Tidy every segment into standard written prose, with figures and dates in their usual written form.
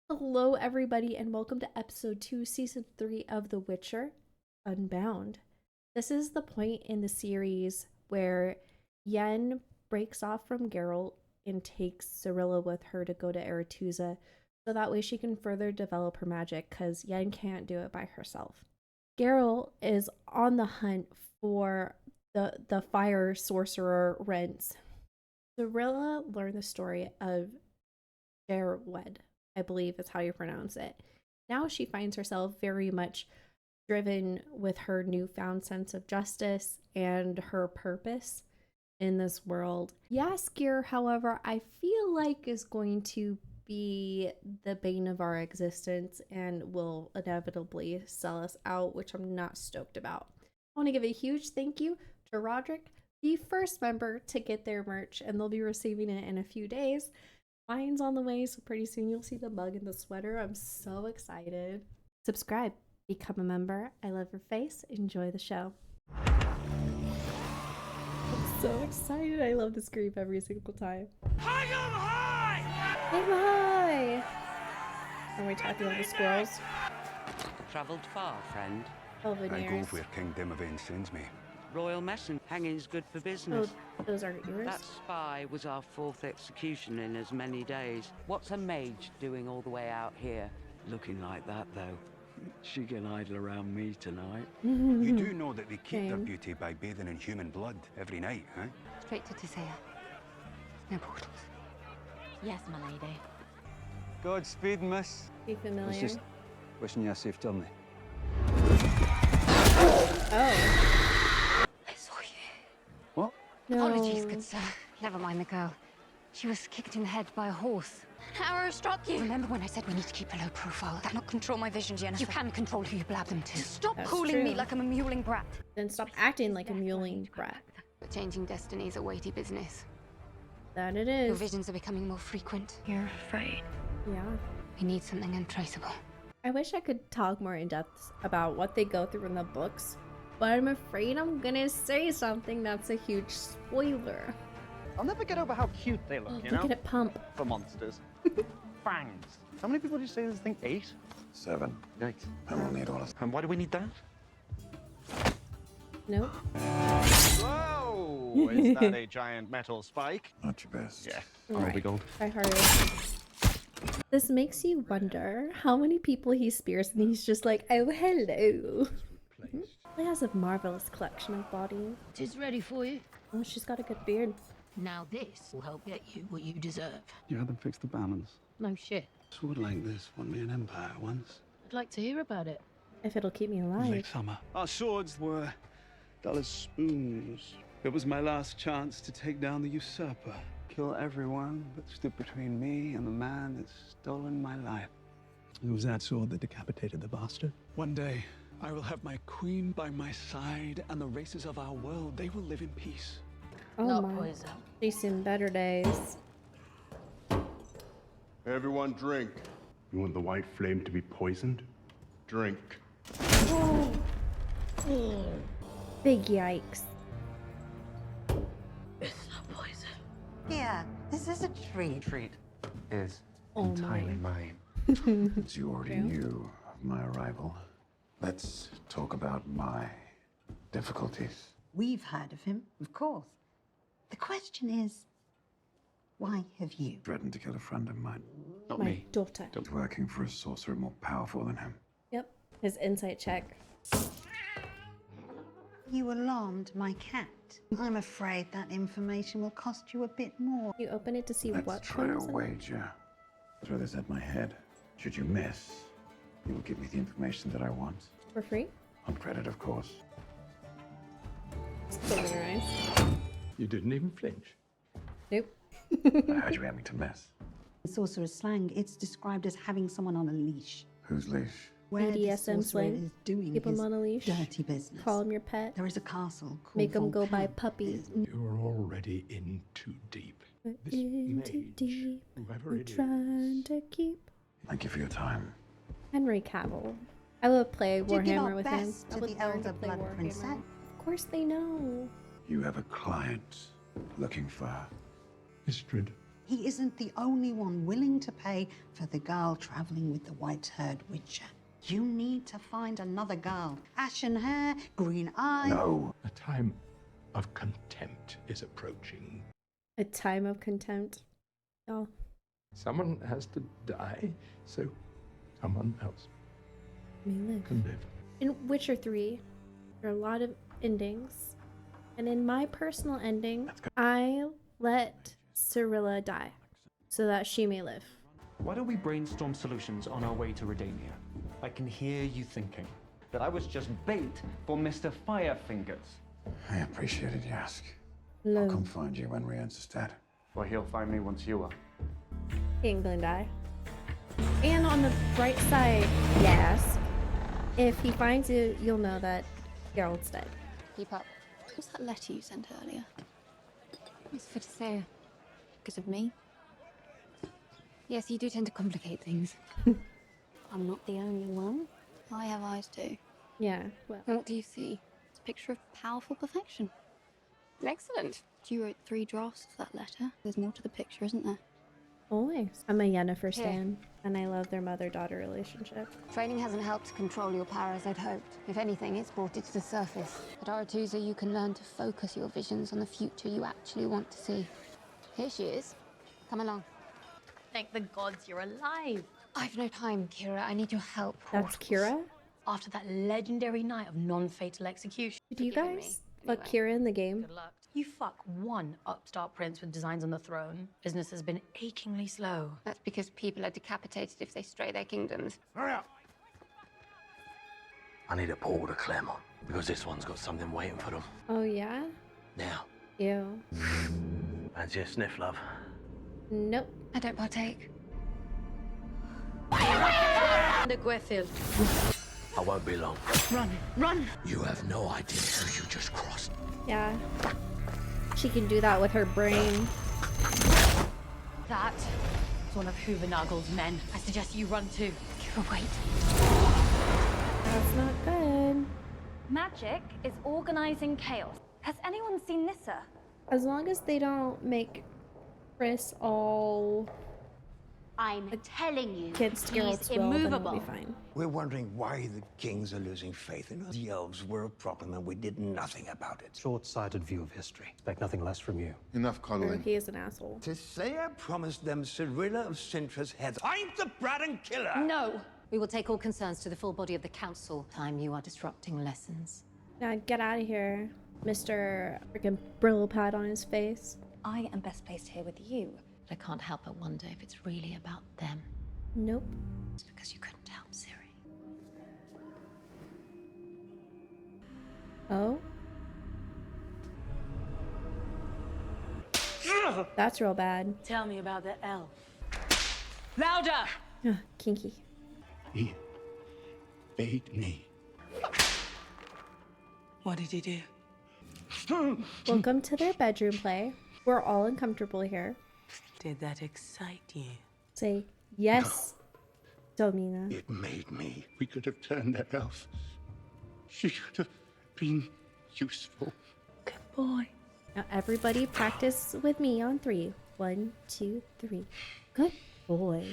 Hello, everybody, and welcome to episode 2, season 3 of The Witcher, Unbound. This is the point in the series where Yen breaks off from Geralt and takes Cirilla with her to go to Aretuza, so that way she can further develop her magic, because Yen can't do it by herself. Geralt is on the hunt for the fire sorcerer Rents. Cirilla learned the story of Gerwed, I believe is how you pronounce it. Now she finds herself very much driven with her newfound sense of justice and her purpose in this world. Jaskier, however, I feel like is going to be the bane of our existence and will inevitably sell us out, which I'm not stoked about. I want to give a huge thank you to Roderick, the first member to get their merch, and they'll be receiving it in a few days. Mine's on the way, so pretty soon you'll see the mug and the sweater. I'm so excited. Subscribe, become a member. I love your face. Enjoy the show. I'm so excited. I love this group every single time. Hang 'em high! Hey, hi! Are we talking about the squirrels? Travelled far, friend. I go Elveneers. where King Dimavane sends me. Royal message. Hanging's good for business. Oh, those aren't yours? That spy was our 4th execution in as many days. What's a mage doing all the way out here? Looking like that, though. She can idle around me tonight. You do know that they keep their Same. beauty by bathing in human blood every night, huh? Straight to Tisea. No portals. Yes, my lady. Godspeed, miss. Be I was familiar? just wishing you a safe journey. Oh, I saw you. What? no. Apologies, good sir. Never mind the girl. She was kicked in the head by a horse. An arrow struck you. Remember when I said we need to keep a low profile? That not control my vision, Jennifer. You can control who you blab them to. Stop That's calling me true. like I'm a mewling brat. Then stop acting like a mewling brat. But changing destiny is a weighty business. That it Your is. visions are becoming more frequent. You're afraid. Yeah. We need something untraceable. I wish I could talk more in depth about what they go through in the books, but I'm afraid I'm gonna say something that's a huge spoiler. I'll never get over how cute they look, you Look know? at it pump. For monsters. Fangs. How many people do you say this thing? 8? 7. Yikes. And we'll need all of them. And why do we need that? Nope. Whoa! Is that a giant metal spike? Not your best. Yeah. Alright. I'll be gold. Try harder. This makes you wonder how many people he spears and he's just like, oh, hello. He has a marvelous collection of bodies. Tis ready for you. Oh, she's got a good beard. Now this will help get you what you deserve. You had them fix the balance. No shit. Sword like this won me an empire once. I'd like to hear about it. If it'll keep me alive. Summer. Our swords were dull as spoons. It was my last chance to take down the usurper. Kill everyone that stood between me and the man that's stolen my life. It was that sword that decapitated the bastard. One day, I will have my queen by my side, and the races of our world, they will live in peace. Oh Not my. poison. She's seen better days. Everyone drink. You want the white flame to be poisoned? Drink. Big yikes. It's not poison. Yeah, this is a treat. Treat is Oh entirely my. mine. Since you already True. knew of my arrival, let's talk about my difficulties. We've heard of him, of course. The question is, why have you? Threatened to kill a friend of mine. Not My me. daughter. Working for a sorcerer more powerful than him. Yep. His insight check. You alarmed my cat. I'm afraid that information will cost you a bit more. You open it to see Let's what try a comes in. wager. Throw this at my head. Should you miss, you will give me the information that I want. For free. On credit, of course. It's so very nice. You didn't even flinch. Nope. I heard you aiming to miss. In sorcerer's slang, it's described as having someone on a leash. Whose leash? Where the BDSM sorcerer slang. is doing Keep him his on a leash. dirty business. Call him your pet. There is a castle called Make him go by Volcan. puppies. You're already in too deep. This In too mage, deep. whoever We're it is. trying to keep Thank you for your time. Henry Cavill. I will play Do give our Warhammer with him. best I to would the learn elder to play blood Warhammer. princess. Of course they know. You have a client looking for Istrid. He isn't the only one willing to pay for the girl traveling with the white-haired witcher. You need to find another girl. Ashen hair, green eyes. No. A time of contempt is approaching. A time of contempt. Oh, Someone has to die, so someone else may live. can live. In Witcher 3, there are a lot of endings. And in my personal ending, I let Cirilla die so that she may live. Why don't we brainstorm solutions on our way to Redania? I can hear you thinking that I was just bait for Mr. Firefingers. I appreciate it, Yask. No. I'll come find you when Rience's dead. Well, he'll find me once you are. He ain't gonna die. And on the bright side, yes, if he finds you, you'll know that Geralt's dead. Keep up. What was that letter you sent earlier? It's for to say. Because of me? Yes, you do tend to complicate things. I'm not the only one. I have eyes too. Yeah, well, And what do you see? It's a picture of powerful perfection. Excellent. You wrote 3 drafts of that letter. There's more to the picture, isn't there? always. I'm a Yennefer Here. stan, and I love their mother-daughter relationship. Training hasn't helped control your power as I'd hoped. If anything, it's brought it to the surface. At Aretusa, you can learn to focus your visions on the future you actually want to see. Here she is. Come along. Thank the gods you're alive. I've no time, Kira. I need your help. That's Kira? After that legendary night of non-fatal execution. Did you Forgiven guys me, fuck anyway. Kira in the game? Good luck. You fuck one upstart prince with designs on the throne. Business has been achingly slow. That's because people are decapitated if they stray their kingdoms. Hurry up! I need a portal to climb on, because this one's got something waiting for them. Oh, yeah? Now, Ew. that's your sniff, love. Nope. I don't partake. The Gwethild. I won't be long. Run, run! You have no idea who you just crossed. Yeah. She can do that with her brain. That is one of Hoovernagel's men. I suggest you run too. Kira, wait. That's not good. Magic is organizing chaos. Has anyone seen Nissa? As long as they don't make Chris all I'm telling you, against he's Geralt's will, then it'll immovable. be fine. We're wondering why the kings are losing faith in us. The elves were a problem and we did nothing about it. Short-sighted view of history. Expect nothing less from you. Enough Or coddling. he is an asshole. Tisea promised them Cirilla of Sintra's head. I'm the Braden killer! No! We will take all concerns to the full body of the council. Time you are disrupting lessons. Now get out of here, Mr. freaking Brillo pad on his face. I am best placed here with you. But I can't help but wonder if it's really about them. Nope. It's because you couldn't help Ciri. Oh? That's real bad. Tell me about the elf. Louder! Ugh, kinky. He bade me. What did he do? Welcome to their bedroom play. We're all uncomfortable here. Did that excite you? Say yes, Domina. It made me. We could have turned that elf. She could have been useful. Good boy. Now everybody practice with me on 3. 1, 2, 3. Good boy.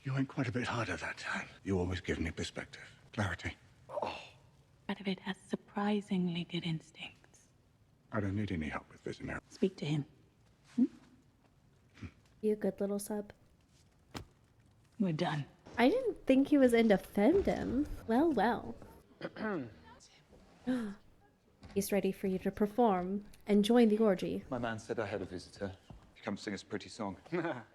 You went quite a bit harder that time. You always give me perspective, clarity. Radovid has surprisingly good instincts. I don't need any help with visionary. Speak to him. You a good little sub. We're done. I didn't think he was into femdom. Well, well. He's ready for you to perform and join the orgy. My man said I had a visitor. Come sing us a pretty song.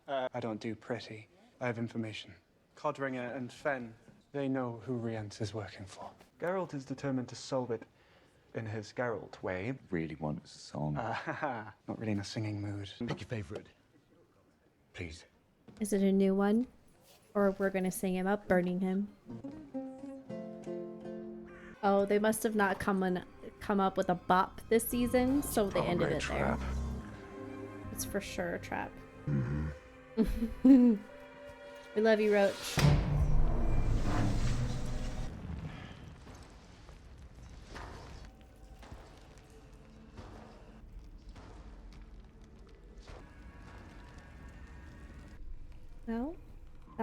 I don't do pretty. I have information. Codringer and Fen, they know who Rience is working for. Geralt is determined to solve it in his Geralt way. Really wants a song. Not really in a singing mood. Pick your favorite. Please. Is it a new one? Or we're gonna sing him up, burning him? Oh, they must have not come up with a bop this season, so they ended it there. It's for sure a trap. We love you, Roach.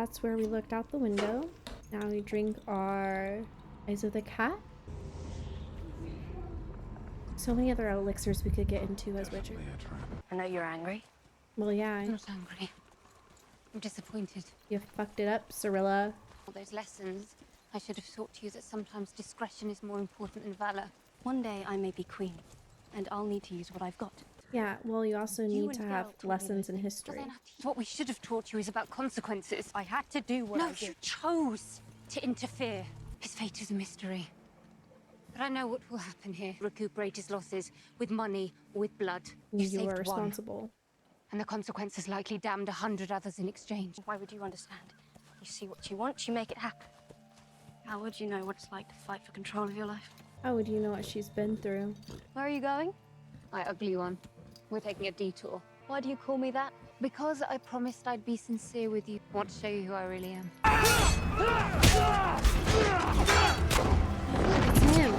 That's where we looked out the window. Now we drink our Eyes of the Cat. So many other elixirs we could get into as Witcher. I know you're angry. Well, yeah. I'm not angry. I'm disappointed. You fucked it up, Cirilla. All those lessons, I should have taught you that sometimes discretion is more important than valor. One day I may be queen, and I'll need to use what I've got. Yeah, well, you also need to have lessons in history. What we should have taught you is about consequences. I had to do what I did. No, you chose to interfere. His fate is a mystery. But I know what will happen here. Recuperate his losses with money or with blood. You are responsible. And the consequences likely damned 100 others in exchange. Why would you understand? You see what you want, you make it happen. How would you know what it's like to fight for control of your life? How would you know what she's been through? Where are you going? My ugly one. We're taking a detour. Why do you call me that? Because I promised I'd be sincere with you. I want to show you who I really am. It's him.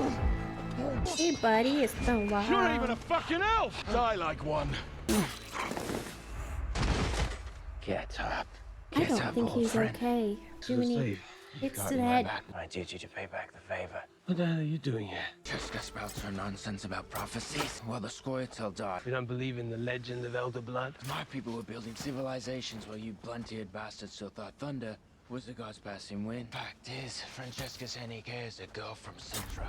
Hey, buddy, it's been a while. You're not even a fucking elf! Die like one. Get up. I don't think he's okay. Too many hits to the head. My duty to pay back the favor. What the hell are you doing here? Cheska spouts her nonsense about prophecies while the Scoia'tael died. You don't believe in the legend of Elder Blood? My people were building civilizations while you blunt-eared bastards still thought thunder was the gods' passing wind. Fact is, Francesca Senike is a girl from Sintra.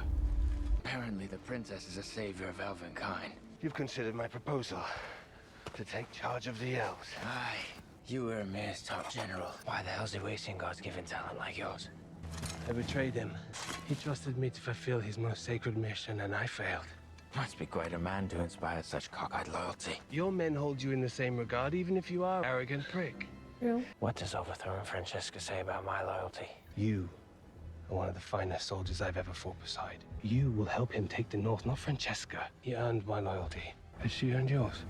Apparently the princess is a savior of elvenkind. You've considered my proposal to take charge of the elves. Aye. You were Mir's top general. Why the hell's he wasting God's given talent like yours? I betrayed him. He trusted me to fulfill his most sacred mission, and I failed. Must be quite a man to inspire such cockeyed loyalty. Your men hold you in the same regard, even if you are an arrogant prick. True. What does overthrowing Francesca say about my loyalty? You are one of the finest soldiers I've ever fought beside. You will help him take the North, not Francesca. He earned my loyalty. Has she earned yours?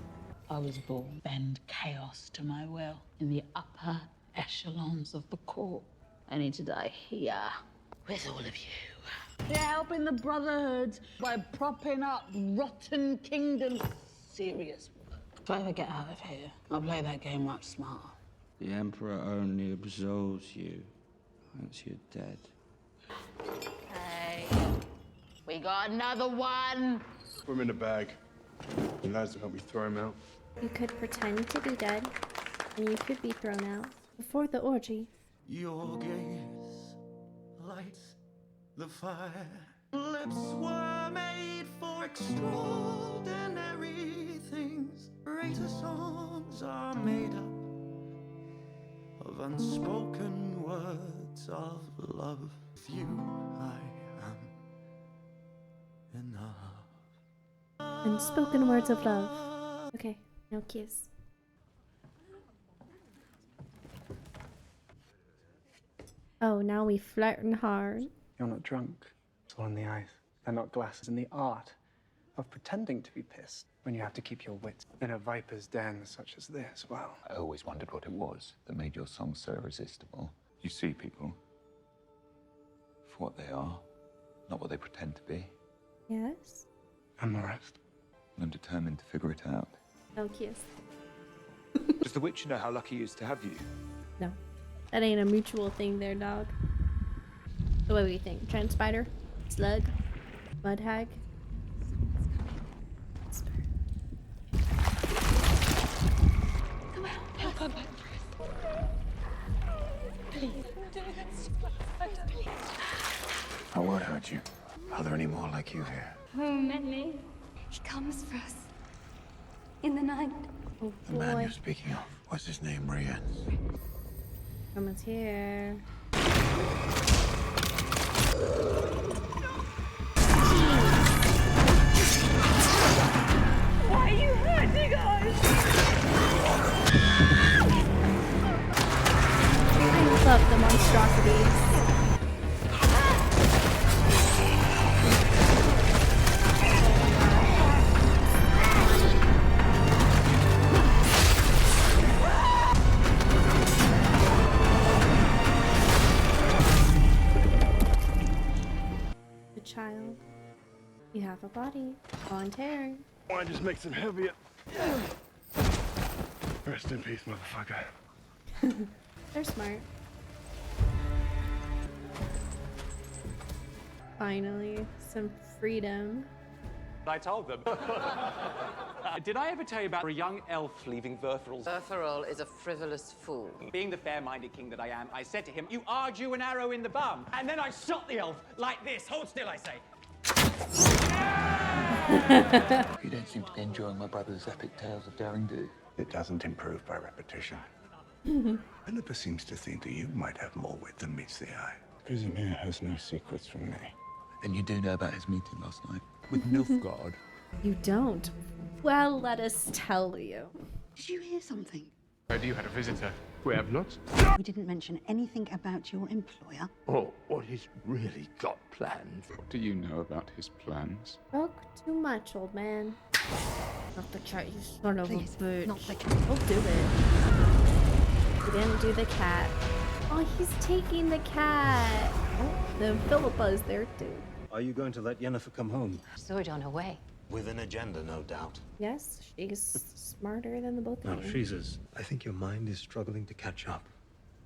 I was born bend chaos to my will in the upper echelons of the court. I need to die here with all of you. You're helping the Brotherhood by propping up rotten kingdoms. Serious work. If I ever get out of here, I'll play that game much smarter. The Emperor only absolves you once you're dead. Hey, we got another one. Put him in the bag. The lads will help me throw him out. You could pretend to be dead, and you could be thrown out before the orgy. Your gaze lights the fire. Lips were made for extraordinary things. Greater songs are made up of unspoken words of love. With you, I am enough. Unspoken words of love. Okay, now kiss. Oh, now we flirting hard. You're not drunk. It's all in the eyes. They're not glasses. And the art of pretending to be pissed when you have to keep your wits in a viper's den such as this. Well, I always wondered what it was that made your songs so irresistible. You see people for what they are, not what they pretend to be. Yes? And the rest. I'm determined to figure it out. No kiss. Does the Witcher know how lucky he is to have you? No. That ain't a mutual thing there, dog. So what do you think? Giant spider? Slug? Mud hag? Come on, help her back. Please, do this. Please. I won't hurt you. Are there any more like you here? Many. He comes for us. In the night. Oh, The man you're speaking of, what's his name, Brienne? Someone's here. Why are you hurting us? I love the monstrosities. Child, you have a body. Volunteering. Why just makes him heavier? Rest in peace, motherfucker. They're smart. Finally, some freedom. I told them. Did I ever tell you about a young elf leaving Verthral's? Verthrall is a frivolous fool. Being the fair-minded king that I am, I said to him, "You are due an arrow in the bum." And then I shot the elf like this. Hold still, I say. You don't seem to be enjoying my brother's epic tales of daring do. It doesn't improve by repetition. Philippa seems to think that you might have more wit than meets the eye. Casimir has no secrets from me. And you do know about his meeting last night with Nilfgaard. You don't? Well, let us tell you. Did you hear something? Heard you had a visitor. We have not. We didn't mention anything about your employer. Or what he's really got planned. What do you know about his plans? Spoke too much, old man. Not the cat, you son of a Please, bitch. not the cat. Don't do it. He didn't do the cat. Oh, he's taking the cat. Oh, then Philippa's there too. Are you going to let Yennefer come home? Sword on her way. With an agenda, no doubt. Yes, she's smarter than the both No, of you. she's as... I think your mind is struggling to catch up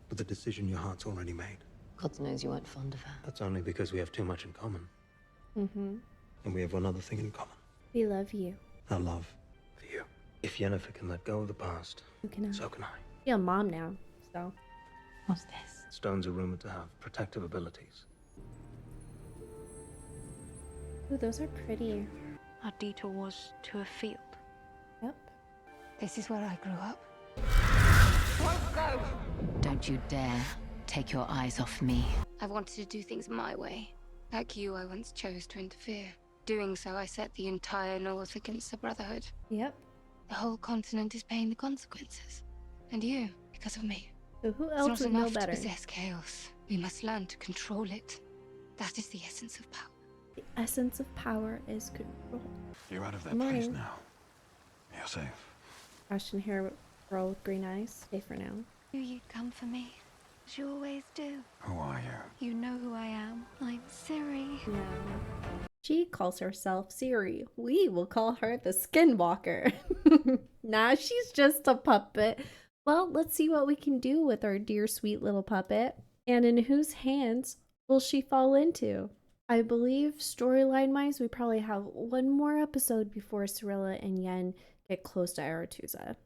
with the decision your heart's already made. God knows you weren't fond of her. That's only because we have too much in common. Mm-hmm. And we have one other thing in common. We love you. Our love for you. If Yennefer can let go of the past, So can I. so can I. You're a mom now, so. What's this? Stones are rumored to have protective abilities. Ooh, those are pretty. Our detour was to a field. Yep. This is where I grew up. Won't go! Don't you dare take your eyes off me. I've wanted to do things my way. Like you, I once chose to interfere. Doing so, I set the entire North against the Brotherhood. Yep. The whole continent is paying the consequences. And you, because of me. So who It's else not would know enough better? to possess chaos. We must learn to control it. That is the essence of power. The essence of power is control. You're out of that Good place morning. now. You're safe. Ashen hair girl with green eyes. Stay for now. Knew you'd come for me, as you always do. Who are you? You know who I am. I'm Siri. No. She calls herself Siri. We will call her the Skinwalker. Nah, she's just a puppet. Well, let's see what we can do with our dear sweet little puppet. And in whose hands will she fall into? I believe storyline-wise, we probably have one more episode before Cirilla and Yen get close to Aretusa.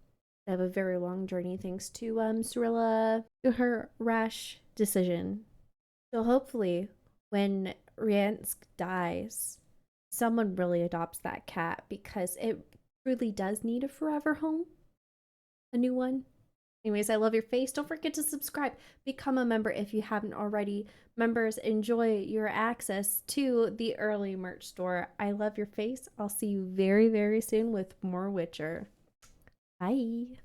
They have a very long journey thanks to Cirilla, to her rash decision. So hopefully, when Ryansk dies, someone really adopts that cat because it really does need a forever home. A new one. Anyways, I love your face. Don't forget to subscribe. Become a member if you haven't already. Members, enjoy your access to the early merch store. I love your face. I'll see you very, very soon with more Witcher. Bye.